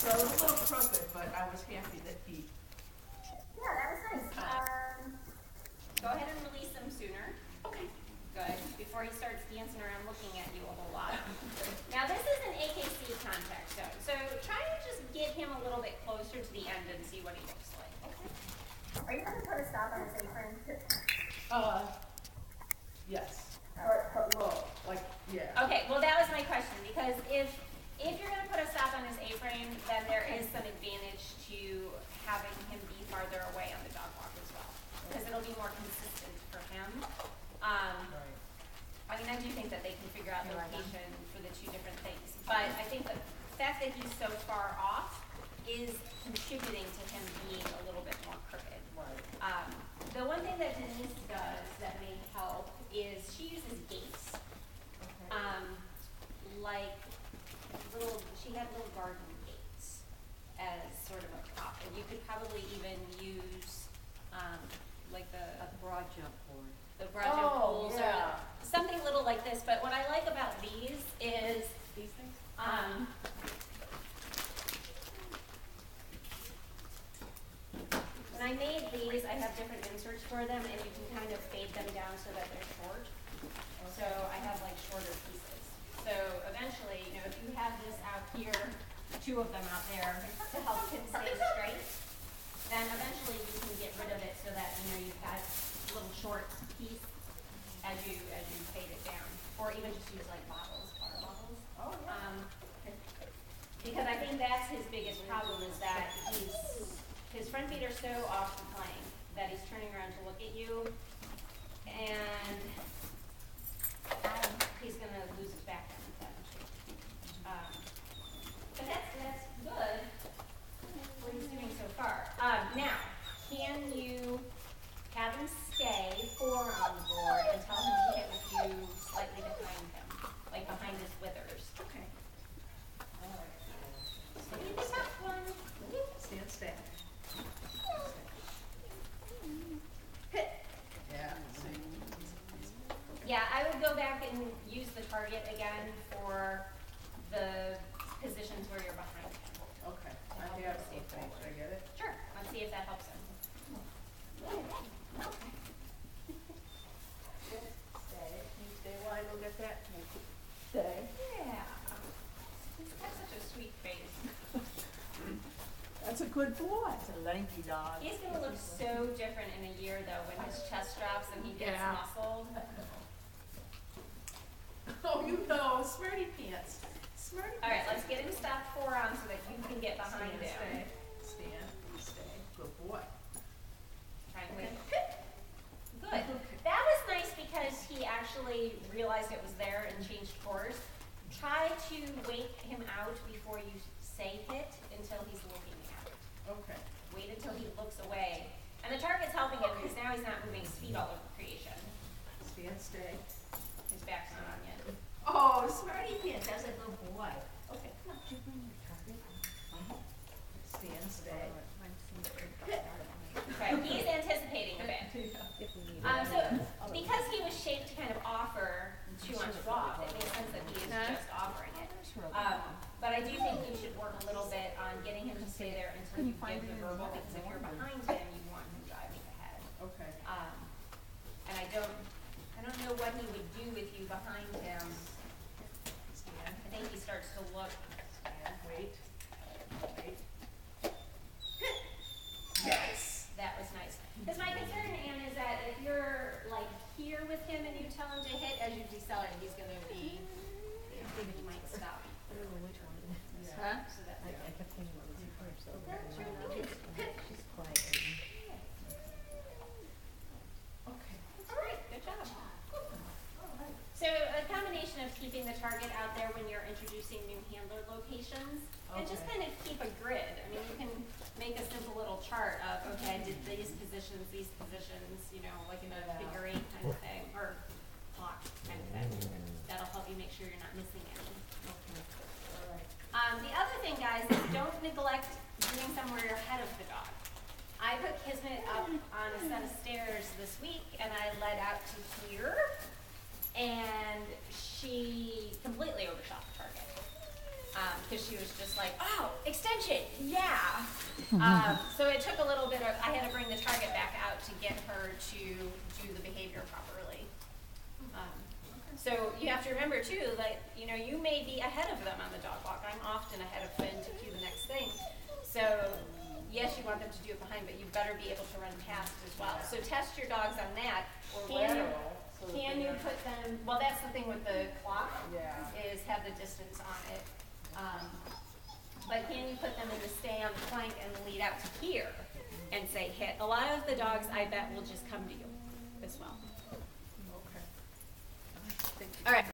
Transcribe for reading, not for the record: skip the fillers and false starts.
So it was a little crooked, but I was happy that he. Yeah, that was nice. Go ahead and release him sooner. Okay. Good. Before he starts dancing around looking at you a whole lot. Now this is an AKC contact zone, so try to just get him a little bit closer to the end and see what he looks like. Are you going to put a stop on his apron? Yes. Or Low, like, yeah. Okay, well that was my question, because if you're going to put a stop on his A-frame, then there is some advantage to having him be farther away on the dog walk as well, because it'll be more consistent for him. Right. I mean, I do think that they can figure out the location for the two different things, but I think the fact that he's so far off is contributing to him being a little bit more crooked. Right. The one thing that Denise does that may help is she uses gates. Like she had little garden gates as sort of a prop, and you could probably even use like a broad jump board. The broad jump poles or something little like this. But what I like about these is These things? when I made these, I have different inserts for them, and you can kind of fade them down so that they're short. So I have like shorter pieces. So eventually, you know, if you have this out here, two of them out there to help him stay straight, then eventually you can get rid of it so that, you know, you've got a little short piece as you fade it down. Or even just use like bottles, water bottles. Oh, yeah. Because I think that's his biggest problem, is that his front feet are so off the plane that he's turning around to look at you, and he's going to lose his background eventually. But that's good what he's doing so far. Now, can you have him stay forward on the board and tell him to hit with you slightly behind him, like behind his withers? Okay. All right. So you just have one. Stand static. Hit. Yeah. Yeah, I would go back and use the target again for the positions where you're behind him. Okay. I have a safe page. I get it? Sure. Let's see if that helps him. Stay. Can you stay while I go get that? Stay. Yeah. He's got such a sweet face. That's a good boy. It's a lanky dog. He's going to look so different in a year, though, when his chest drops and he gets muscled. Oh, you know, smarty pants. Smarty pants. All right, let's get him stopped forearm so that you can get behind him. Stand. Good boy. Try and wait. Good. That was nice because he actually realized it was there and changed course. Try to wait him out before you say hit until he's looking at it. Okay. Wait until he looks away. And the target's helping him because now he's not moving his feet all over creation. Stand, stay. His back's not on yet. Oh, smarty pants. That's a good boy. Okay, come on. Stand, stay. Okay, he's anticipating a bit. So because he was shaped to kind of offer too much off, it makes sense that he is just offering it. But I do think you should work a little bit on getting him to stay there until you give the verbal, because if you're behind him, you want him driving ahead. Okay. And I don't know what he would do with you behind him. Stand. I think he starts to look. Stand. Wait. Yes. That was nice. Because my concern, Anne, is that if you're like here with him and you tell him to hit, as you decelerate, he's going to be, I think he might stop. Huh? So that, Okay. all right, good job. So a combination of keeping the target out there when you're introducing new handler locations, and just kind of keep a grid. I mean, you can make a simple little chart of, okay, I did these positions, you know, like in a figure eight kind of thing, or block kind of thing. That'll help you make sure you're not missing any. Okay. All right. The other thing, guys, is don't neglect doing somewhere ahead of the dog. I put Kismet up on a set of stairs this week, and I led out to here, and she completely overshot the target. because she was just like, oh, extension, yeah. So it took a little bit of, I had to bring the target back out to get her to do the behavior properly. So you have to remember too, like, you know, you may be ahead of them on the dog walk. I'm often ahead of Finn to cue the next thing. So yes, you want them to do it behind, but you better be able to run past as well. So test your dogs on that. Or Can lateral, so that can they you are- put them, well, that's the thing with the clock, Yeah. is have the distance on it. But can you put them in the stay on the flank and lead out to here and say hit? A lot of the dogs, I bet, will just come to you as well. Okay. Thank you. All right.